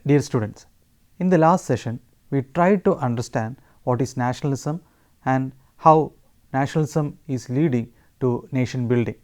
Dear students, in the last session, we tried to understand what is nationalism and how nationalism is leading to nation building.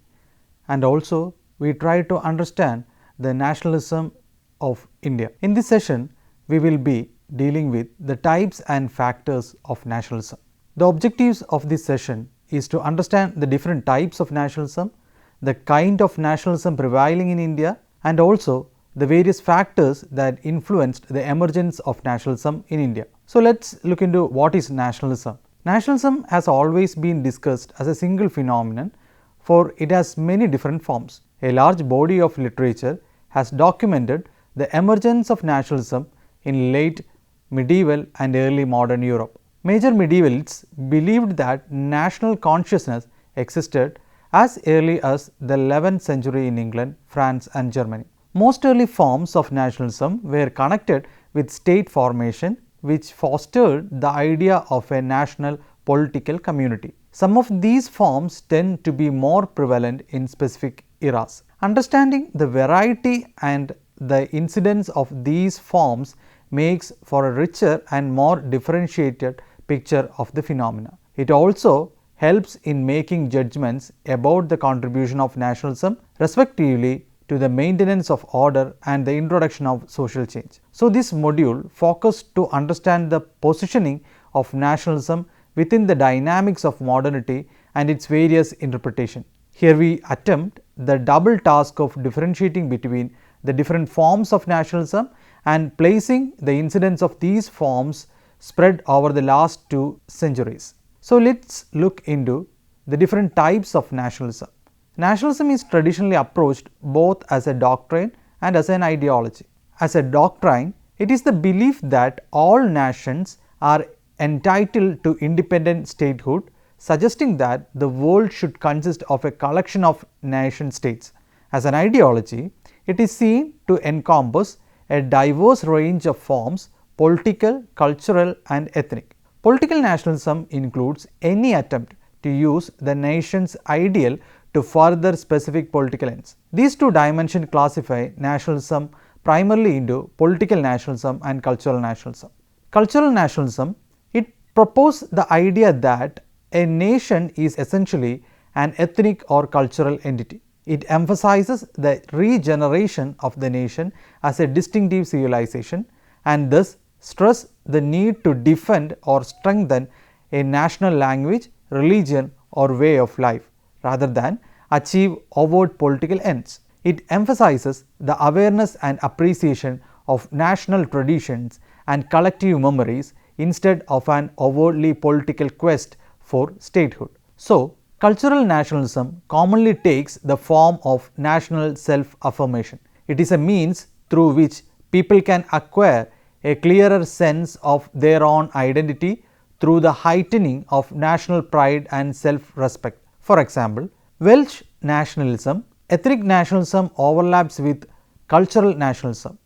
And also, we tried to understand the nationalism of India. In this session, we will be dealing with the types and factors of nationalism. The objectives of this session is to understand the different types of nationalism, the kind of nationalism prevailing in India, and also the various factors that influenced the emergence of nationalism in India. So, let us look into what is nationalism. Nationalism has always been discussed as a single phenomenon, for it has many different forms. A large body of literature has documented the emergence of nationalism in late medieval and early modern Europe. Major medievalists believed that national consciousness existed as early as the 11th century in England, France and Germany. Most early forms of nationalism were connected with state formation, which fostered the idea of a national political community. Some of these forms tend to be more prevalent in specific eras. Understanding the variety and the incidence of these forms makes for a richer and more differentiated picture of the phenomena. It also helps in making judgments about the contribution of nationalism respectively to the maintenance of order and the introduction of social change. So, this module focused to understand the positioning of nationalism within the dynamics of modernity and its various interpretation. Here we attempt the double task of differentiating between the different forms of nationalism and placing the incidence of these forms spread over the last 2 centuries. So, let us look into the different types of nationalism. Nationalism is traditionally approached both as a doctrine and as an ideology. As a doctrine, it is the belief that all nations are entitled to independent statehood, suggesting that the world should consist of a collection of nation states. As an ideology, it is seen to encompass a diverse range of forms: political, cultural and ethnic. Political nationalism includes any attempt to use the nation's ideal to further specific political ends. These two dimensions classify nationalism primarily into political nationalism and cultural nationalism. Cultural nationalism, it proposes the idea that a nation is essentially an ethnic or cultural entity. It emphasizes the regeneration of the nation as a distinctive civilization and thus stress the need to defend or strengthen a national language, religion or way of life, rather than achieve overt political ends. It emphasizes the awareness and appreciation of national traditions and collective memories instead of an overtly political quest for statehood. So, cultural nationalism commonly takes the form of national self-affirmation. It is a means through which people can acquire a clearer sense of their own identity through the heightening of national pride and self-respect. For example, Welsh nationalism, ethnic nationalism overlaps with cultural nationalism,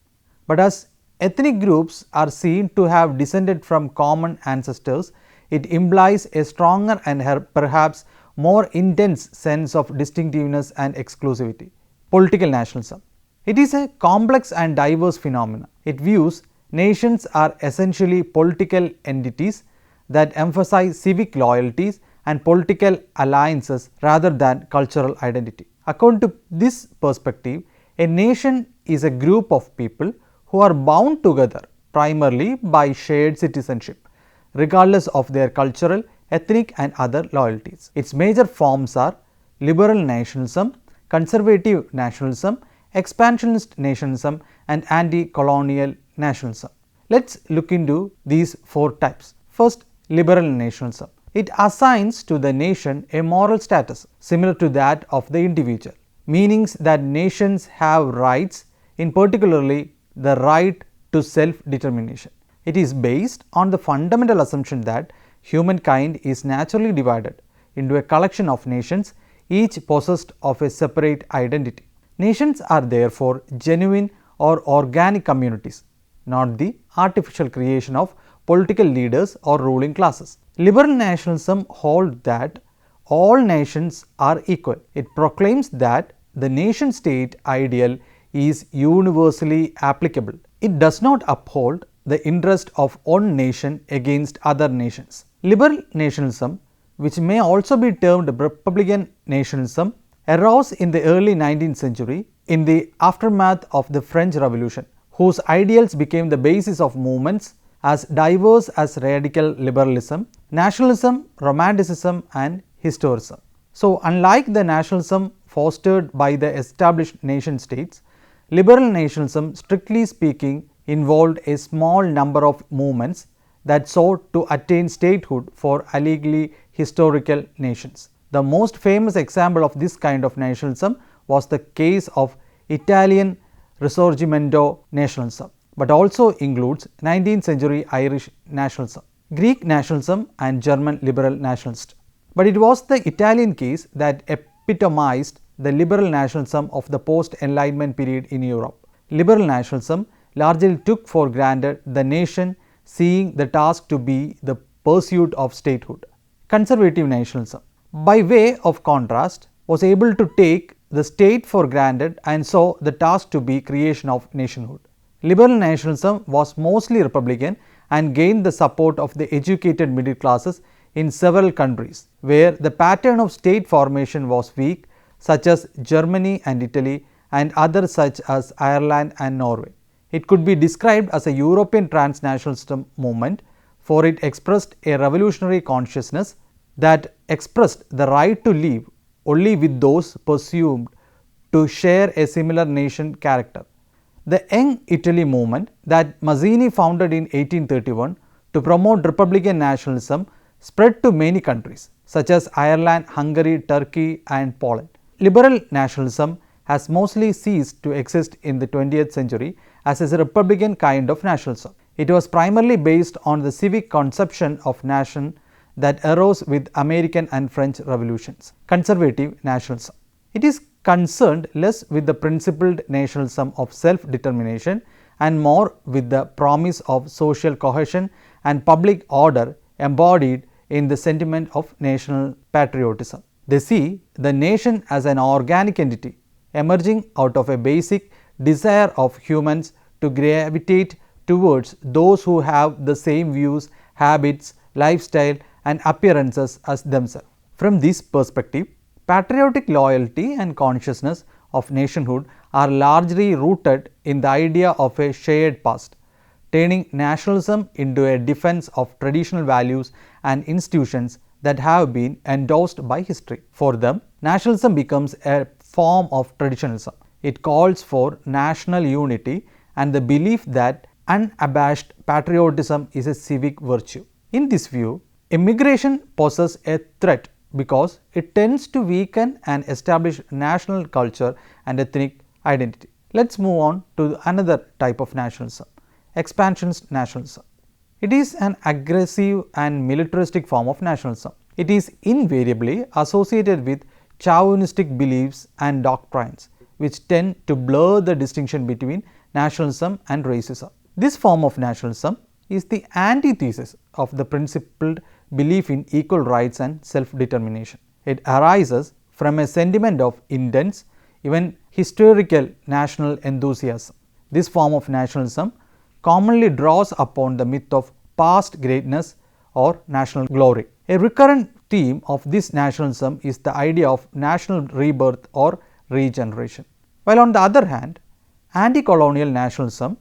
but as ethnic groups are seen to have descended from common ancestors, it implies a stronger and perhaps more intense sense of distinctiveness and exclusivity. Political nationalism, it is a complex and diverse phenomenon. It views nations are essentially political entities that emphasize civic loyalties and political alliances rather than cultural identity. According to this perspective, a nation is a group of people who are bound together primarily by shared citizenship, regardless of their cultural, ethnic and other loyalties. Its major forms are liberal nationalism, conservative nationalism, expansionist nationalism and anti-colonial nationalism. Let us look into these 4 types. First, liberal nationalism. It assigns to the nation a moral status similar to that of the individual, meaning that nations have rights, in particularly the right to self-determination. It is based on the fundamental assumption that humankind is naturally divided into a collection of nations, each possessed of a separate identity. Nations are therefore genuine or organic communities, not the artificial creation of political leaders or ruling classes. Liberal nationalism holds that all nations are equal. It proclaims that the nation state ideal is universally applicable. It does not uphold the interest of one nation against other nations. Liberal nationalism, which may also be termed republican nationalism, arose in the early 19th century in the aftermath of the French Revolution, whose ideals became the basis of movements as diverse as radical liberalism, nationalism, romanticism, and historicism. So, unlike the nationalism fostered by the established nation states, liberal nationalism, strictly speaking, involved a small number of movements that sought to attain statehood for allegedly historical nations. The most famous example of this kind of nationalism was the case of Italian Risorgimento nationalism, but also includes 19th century Irish nationalism, Greek nationalism, and German liberal nationalist. But it was the Italian case that epitomized the liberal nationalism of the post-Enlightenment period in Europe. Liberal nationalism largely took for granted the nation, seeing the task to be the pursuit of statehood. Conservative nationalism, by way of contrast, was able to take the state for granted and saw the task to be creation of nationhood. Liberal nationalism was mostly republican and gained the support of the educated middle classes in several countries where the pattern of state formation was weak, such as Germany and Italy, and others such as Ireland and Norway. It could be described as a European transnationalist movement, for it expressed a revolutionary consciousness that expressed the right to live only with those presumed to share a similar nation character. The Young Italy movement that Mazzini founded in 1831 to promote republican nationalism spread to many countries such as Ireland, Hungary, Turkey, and Poland. Liberal nationalism has mostly ceased to exist in the 20th century as a republican kind of nationalism. It was primarily based on the civic conception of nation that arose with American and French revolutions. Conservative nationalism. It is concerned less with the principled nationalism of self-determination and more with the promise of social cohesion and public order embodied in the sentiment of national patriotism. They see the nation as an organic entity emerging out of a basic desire of humans to gravitate towards those who have the same views, habits, lifestyle, and appearances as themselves. From this perspective, patriotic loyalty and consciousness of nationhood are largely rooted in the idea of a shared past, turning nationalism into a defense of traditional values and institutions that have been endorsed by history. For them, nationalism becomes a form of traditionalism. It calls for national unity and the belief that unabashed patriotism is a civic virtue. In this view, immigration poses a threat because it tends to weaken and establish national culture and ethnic identity. Let's move on to another type of nationalism, expansionist nationalism. It is an aggressive and militaristic form of nationalism. It is invariably associated with chauvinistic beliefs and doctrines, which tend to blur the distinction between nationalism and racism. This form of nationalism is the antithesis of the principled belief in equal rights and self-determination. It arises from a sentiment of intense, even historical national enthusiasm. This form of nationalism commonly draws upon the myth of past greatness or national glory. A recurrent theme of this nationalism is the idea of national rebirth or regeneration. While on the other hand, anti-colonial nationalism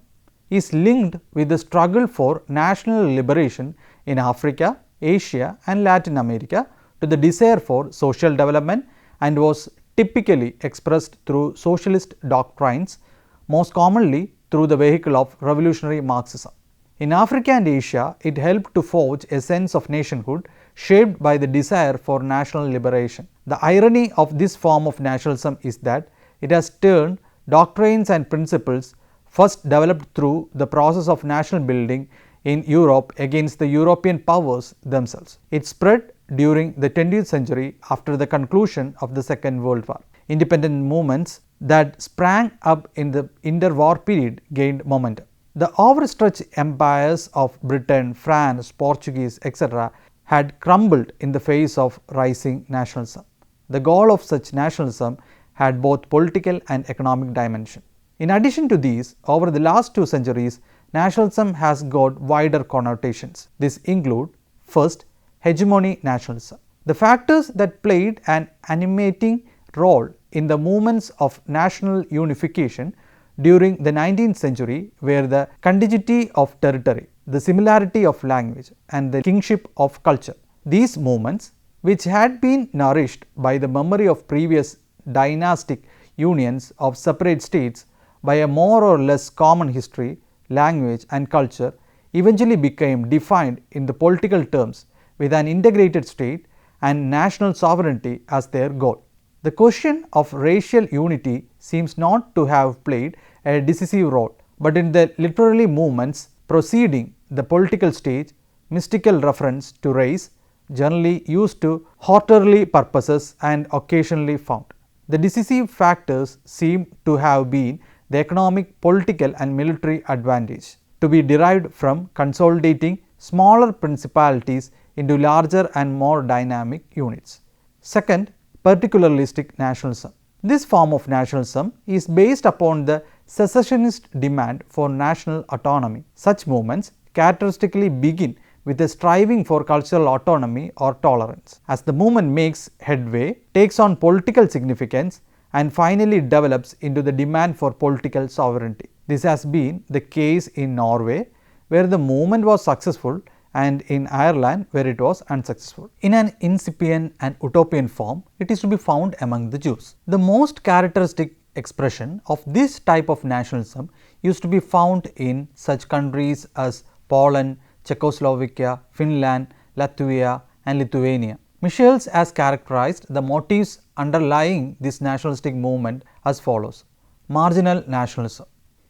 is linked with the struggle for national liberation in Africa, Asia, and Latin America to the desire for social development and was typically expressed through socialist doctrines, most commonly through the vehicle of revolutionary Marxism. In Africa and Asia, it helped to forge a sense of nationhood shaped by the desire for national liberation. The irony of this form of nationalism is that it has turned doctrines and principles first developed through the process of national building in Europe against the European powers themselves. It spread during the 20th century after the conclusion of the Second World War. Independent movements that sprang up in the interwar period gained momentum. The overstretched empires of Britain, France, Portuguese, etc. had crumbled in the face of rising nationalism. The goal of such nationalism had both political and economic dimension. In addition to these, over the last 2 centuries, nationalism has got wider connotations. These include: first, hegemony nationalism. The factors that played an animating role in the movements of national unification during the 19th century were the contiguity of territory, the similarity of language, and the kingship of culture. These movements, which had been nourished by the memory of previous dynastic unions of separate states by a more or less common history, language, and culture, eventually became defined in the political terms with an integrated state and national sovereignty as their goal. The question of racial unity seems not to have played a decisive role, but in the literary movements preceding the political stage, mystical reference to race, generally used to hortatory purposes and occasionally found. The decisive factors seem to have been the economic, political, and military advantage to be derived from consolidating smaller principalities into larger and more dynamic units. Second, particularistic nationalism. This form of nationalism is based upon the secessionist demand for national autonomy. Such movements characteristically begin with a striving for cultural autonomy or tolerance. As the movement makes headway, takes on political significance, and finally develops into the demand for political sovereignty. This has been the case in Norway, where the movement was successful, and in Ireland, where it was unsuccessful. In an incipient and utopian form, it is to be found among the Jews. The most characteristic expression of this type of nationalism used to be found in such countries as Poland, Czechoslovakia, Finland, Latvia, and Lithuania. Michels has characterized the motives underlying this nationalistic movement as follows: marginal nationalism.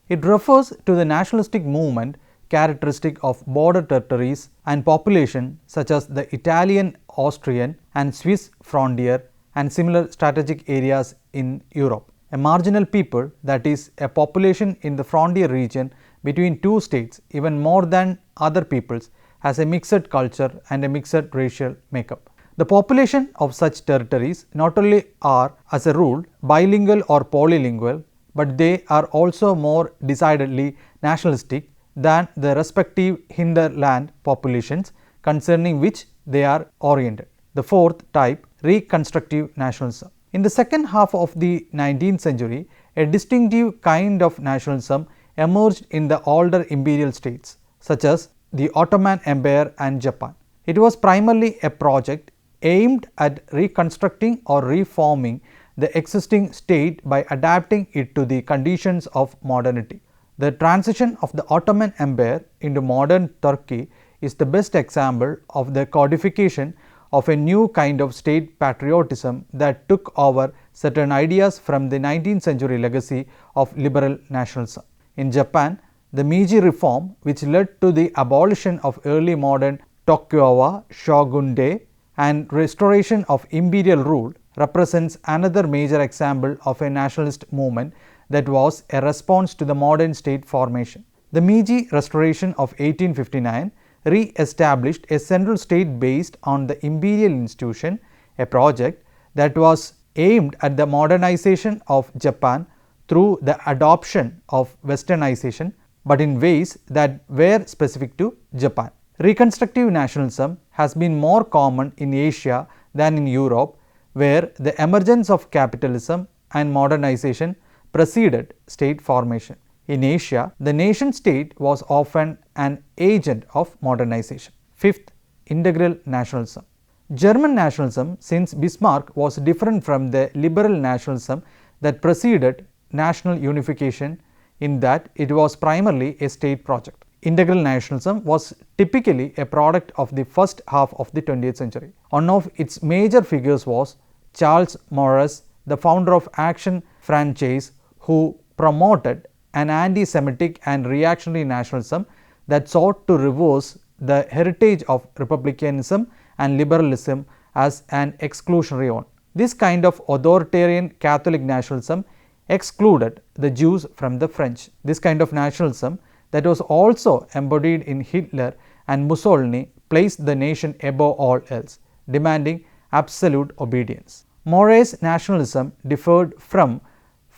It refers to the nationalistic movement characteristic of border territories and population such as the Italian, Austrian, and Swiss frontier and similar strategic areas in Europe. A marginal people, that is, a population in the frontier region between two states, even more than other peoples, has a mixed culture and a mixed racial makeup. The population of such territories not only are, as a rule, bilingual or polylingual, but they are also more decidedly nationalistic than the respective hinterland populations concerning which they are oriented. The fourth type, reconstructive nationalism. In the second half of the 19th century, a distinctive kind of nationalism emerged in the older imperial states, such as the Ottoman Empire and Japan. It was primarily a project aimed at reconstructing or reforming the existing state by adapting it to the conditions of modernity. The transition of the Ottoman Empire into modern Turkey is the best example of the codification of a new kind of state patriotism that took over certain ideas from the 19th century legacy of liberal nationalism. In Japan, the Meiji reform, which led to the abolition of early modern Tokugawa shogunate and restoration of imperial rule, represents another major example of a nationalist movement that was a response to the modern state formation. The Meiji Restoration of 1859 re-established a central state based on the imperial institution, a project that was aimed at the modernization of Japan through the adoption of westernization, but in ways that were specific to Japan. Reconstructive nationalism has been more common in Asia than in Europe, where the emergence of capitalism and modernization preceded state formation. In Asia, the nation state was often an agent of modernization. Fifth, integral nationalism. German nationalism since Bismarck was different from the liberal nationalism that preceded national unification in that it was primarily a state project. Integral nationalism was typically a product of the first half of the 20th century. One of its major figures was Charles Maurras, the founder of Action Franchise, who promoted an anti-Semitic and reactionary nationalism that sought to reverse the heritage of republicanism and liberalism as an exclusionary one. This kind of authoritarian Catholic nationalism excluded the Jews from the French. This kind of nationalism that was also embodied in Hitler and Mussolini placed the nation above all else, demanding absolute obedience. Maurras' nationalism differed from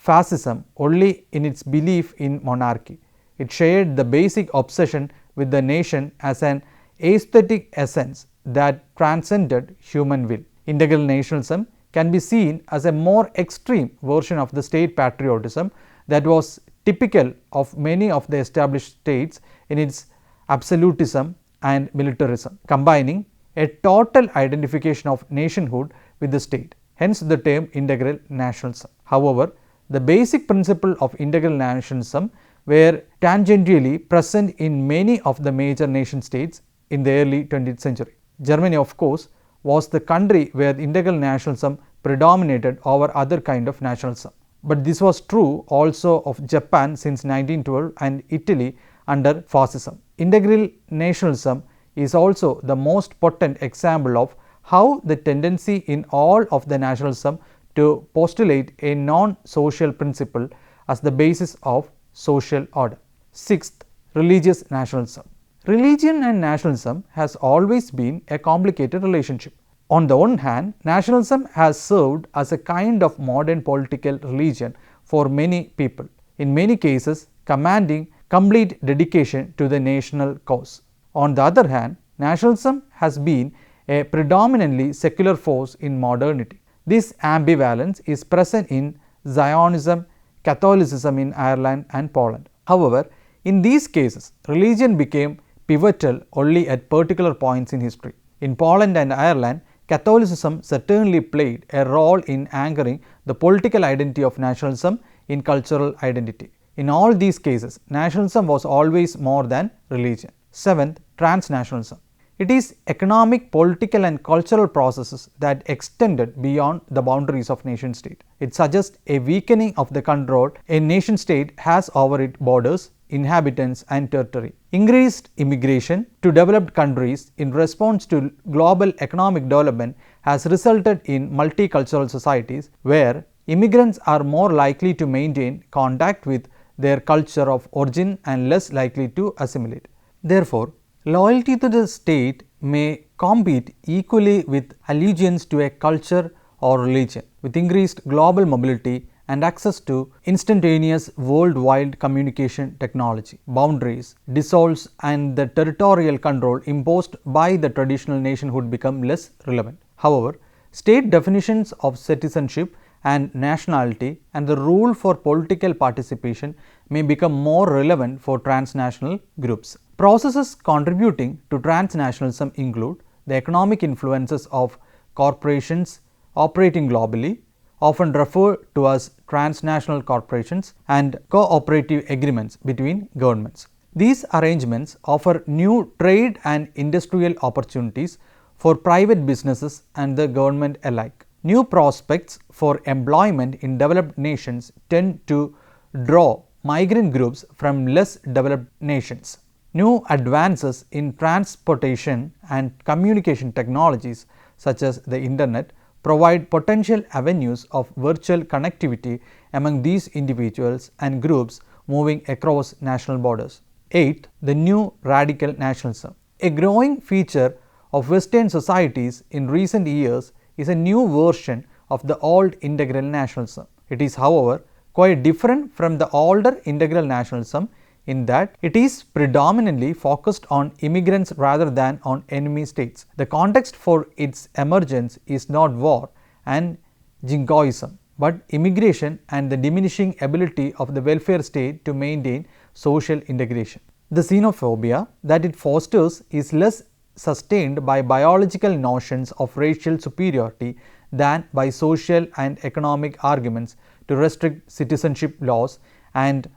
fascism only in its belief in monarchy. It shared the basic obsession with the nation as an aesthetic essence that transcended human will. Integral nationalism can be seen as a more extreme version of the state patriotism that was typical of many of the established states in its absolutism and militarism, combining a total identification of nationhood with the state, hence the term integral nationalism. However, the basic principle of integral nationalism were tangentially present in many of the major nation states in the early 20th century. Germany, of course, was the country where integral nationalism predominated over other kind of nationalism. But this was true also of Japan since 1912 and Italy under fascism. Integral nationalism is also the most potent example of how the tendency in all of the nationalism to postulate a non-social principle as the basis of social order. Sixth, religious nationalism. Religion and nationalism has always been a complicated relationship. On the one hand, nationalism has served as a kind of modern political religion for many people, in many cases commanding complete dedication to the national cause. On the other hand, nationalism has been a predominantly secular force in modernity. This ambivalence is present in Zionism, Catholicism in Ireland and Poland. However, in these cases, religion became pivotal only at particular points in history. In Poland and Ireland, Catholicism certainly played a role in anchoring the political identity of nationalism in cultural identity. In all these cases, nationalism was always more than religion. Seventh, transnationalism. It is economic, political and cultural processes that extended beyond the boundaries of nation state. It suggests a weakening of the control a nation state has over its borders, inhabitants and territory. Increased immigration to developed countries in response to global economic development has resulted in multicultural societies where immigrants are more likely to maintain contact with their culture of origin and less likely to assimilate. Therefore, loyalty to the state may compete equally with allegiance to a culture or religion. With increased global mobility and access to instantaneous worldwide communication technology, boundaries dissolves and the territorial control imposed by the traditional nationhood become less relevant. However, state definitions of citizenship and nationality and the rule for political participation may become more relevant for transnational groups. Processes contributing to transnationalism include the economic influences of corporations operating globally, often referred to as transnational corporations, and cooperative agreements between governments. These arrangements offer new trade and industrial opportunities for private businesses and the government alike. New prospects for employment in developed nations tend to draw migrant groups from less developed nations. New advances in transportation and communication technologies such as the internet provide potential avenues of virtual connectivity among these individuals and groups moving across national borders. Eighth, the new radical nationalism. A growing feature of Western societies in recent years is a new version of the old integral nationalism. It is, however, quite different from the older integral nationalism in that it is predominantly focused on immigrants rather than on enemy states. The context for its emergence is not war and jingoism, but immigration and the diminishing ability of the welfare state to maintain social integration. The xenophobia that it fosters is less sustained by biological notions of racial superiority than by social and economic arguments to restrict citizenship laws, and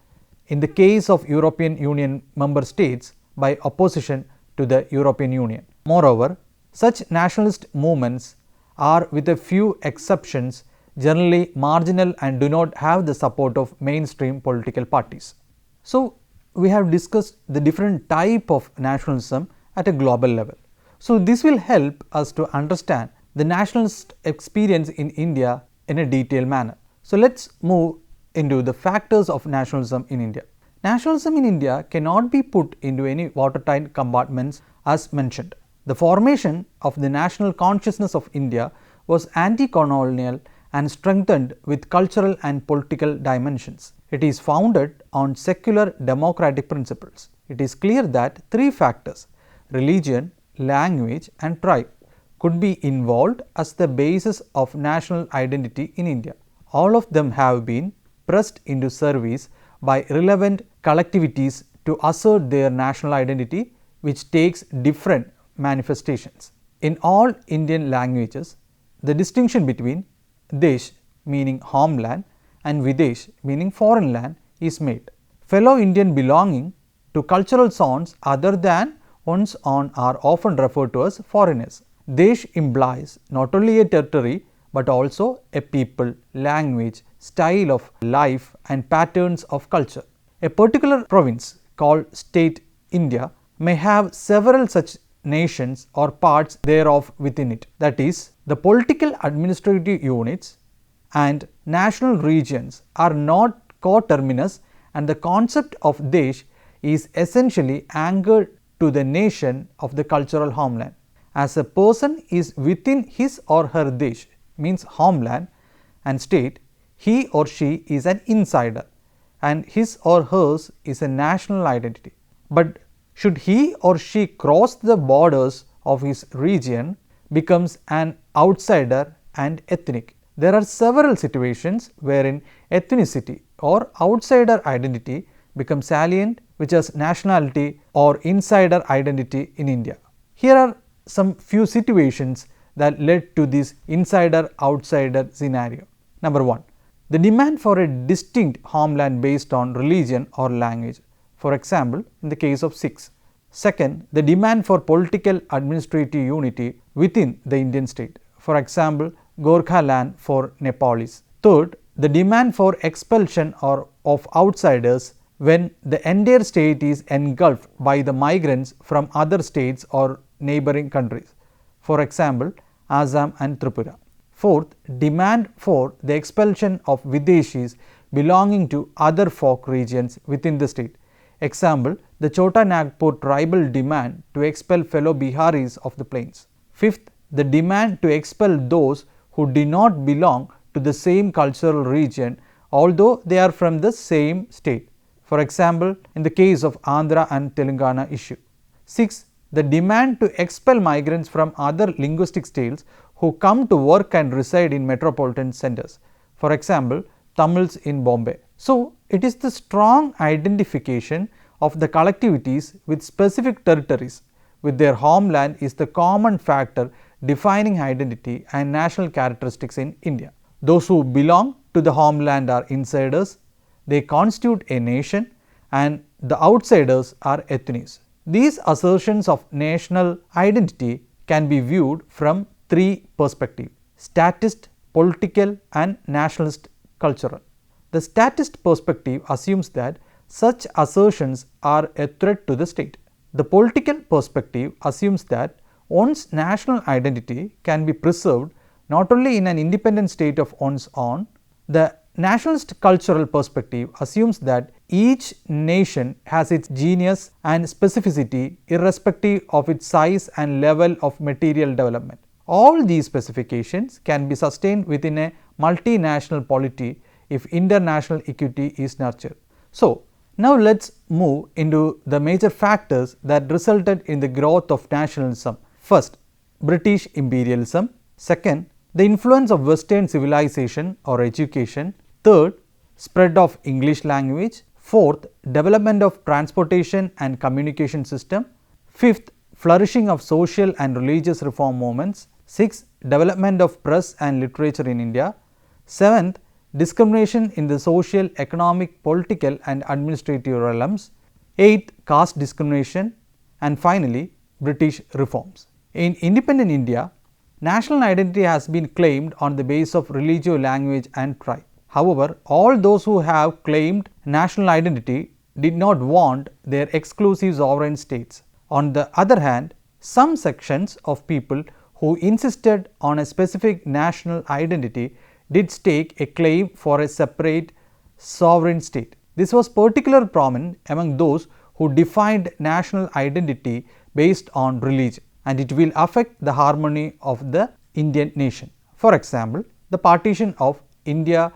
in the case of European Union member states, by opposition to the European Union. Moreover, such nationalist movements are, with a few exceptions, generally marginal and do not have the support of mainstream political parties. So, we have discussed the different type of nationalism at a global level. So, this will help us to understand the nationalist experience in India in a detailed manner. So, let us move into the factors of nationalism in India. Nationalism in India cannot be put into any watertight compartments as mentioned. The formation of the national consciousness of India was anti-colonial and strengthened with cultural and political dimensions. It is founded on secular democratic principles. It is clear that three factors, religion, language and tribe, could be involved as the basis of national identity in India. All of them have been pressed into service by relevant collectivities to assert their national identity, which takes different manifestations. In all Indian languages, the distinction between Desh meaning homeland and Videsh meaning foreign land is made. Fellow Indian belonging to cultural zones other than one's own are often referred to as foreigners. Desh implies not only a territory but also a people, language, style of life and patterns of culture. A particular province called State India may have several such nations or parts thereof within it. That is, the political administrative units and national regions are not coterminous, and the concept of Desh is essentially anchored to the nation of the cultural homeland. As a person is within his or her Desh, means homeland and state, he or she is an insider and his or hers is a national identity. But should he or she cross the borders of his region, becomes an outsider and ethnic. There are several situations wherein ethnicity or outsider identity becomes salient, which has nationality or insider identity in India. Here are some few situations that led to this insider-outsider scenario. Number 1. The demand for a distinct homeland based on religion or language, for example, in the case of Sikhs. Second, the demand for political administrative unity within the Indian state, for example, Gorkha land for Nepalis. Third, the demand for expulsion of outsiders when the entire state is engulfed by the migrants from other states or neighboring countries, for example, Assam and Tripura. Fourth, demand for the expulsion of Videshis belonging to other folk regions within the state. Example, the Chota Nagpur tribal demand to expel fellow Biharis of the plains. Fifth, the demand to expel those who do not belong to the same cultural region although they are from the same state. For example, in the case of Andhra and Telangana issue. Sixth, the demand to expel migrants from other linguistic states who come to work and reside in metropolitan centers, for example, Tamils in Bombay. So, it is the strong identification of the collectivities with specific territories with their homeland is the common factor defining identity and national characteristics in India. Those who belong to the homeland are insiders, they constitute a nation, and the outsiders are ethnics. These assertions of national identity can be viewed from three perspectives: statist, political and nationalist cultural. The statist perspective assumes that such assertions are a threat to the state. The political perspective assumes that one's national identity can be preserved not only in an independent state of one's own. The nationalist cultural perspective assumes that each nation has its genius and specificity irrespective of its size and level of material development. All these specifications can be sustained within a multinational polity if international equity is nurtured. So, now let us move into the major factors that resulted in the growth of nationalism. First, British imperialism. Second, the influence of Western civilization or education. Third, spread of English language. Fourth, development of transportation and communication system. Fifth, flourishing of social and religious reform movements. Sixth, development of press and literature in India. Seventh, discrimination in the social, economic, political and administrative realms. Eighth, caste discrimination. And finally, British reforms. In independent India, national identity has been claimed on the basis of religion, language and tribe. However, all those who have claimed national identity did not want their exclusive sovereign states. On the other hand, some sections of people who insisted on a specific national identity did stake a claim for a separate sovereign state. This was particularly prominent among those who defined national identity based on religion, and it will affect the harmony of the Indian nation. For example, the partition of India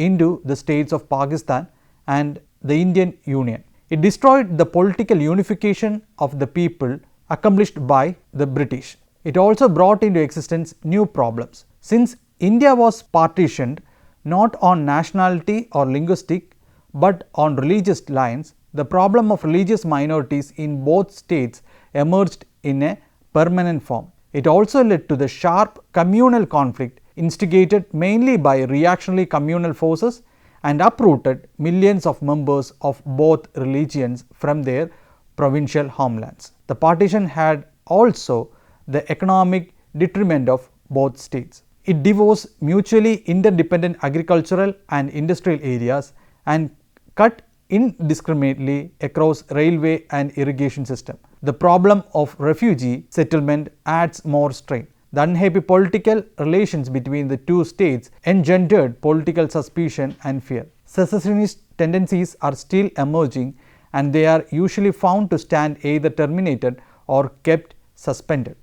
into the states of Pakistan and the Indian Union. It destroyed the political unification of the people accomplished by the British. It also brought into existence new problems. Since India was partitioned not on nationality or linguistic but on religious lines, the problem of religious minorities in both states emerged in a permanent form. It also led to the sharp communal conflict instigated mainly by reactionary communal forces and uprooted millions of members of both religions from their provincial homelands. The partition had also the economic detriment of both states. It divorced mutually interdependent agricultural and industrial areas and cut indiscriminately across railway and irrigation system. The problem of refugee settlement adds more strain. The unhappy political relations between the two states engendered political suspicion and fear. Secessionist tendencies are still emerging and they are usually found to stand either terminated or kept suspended.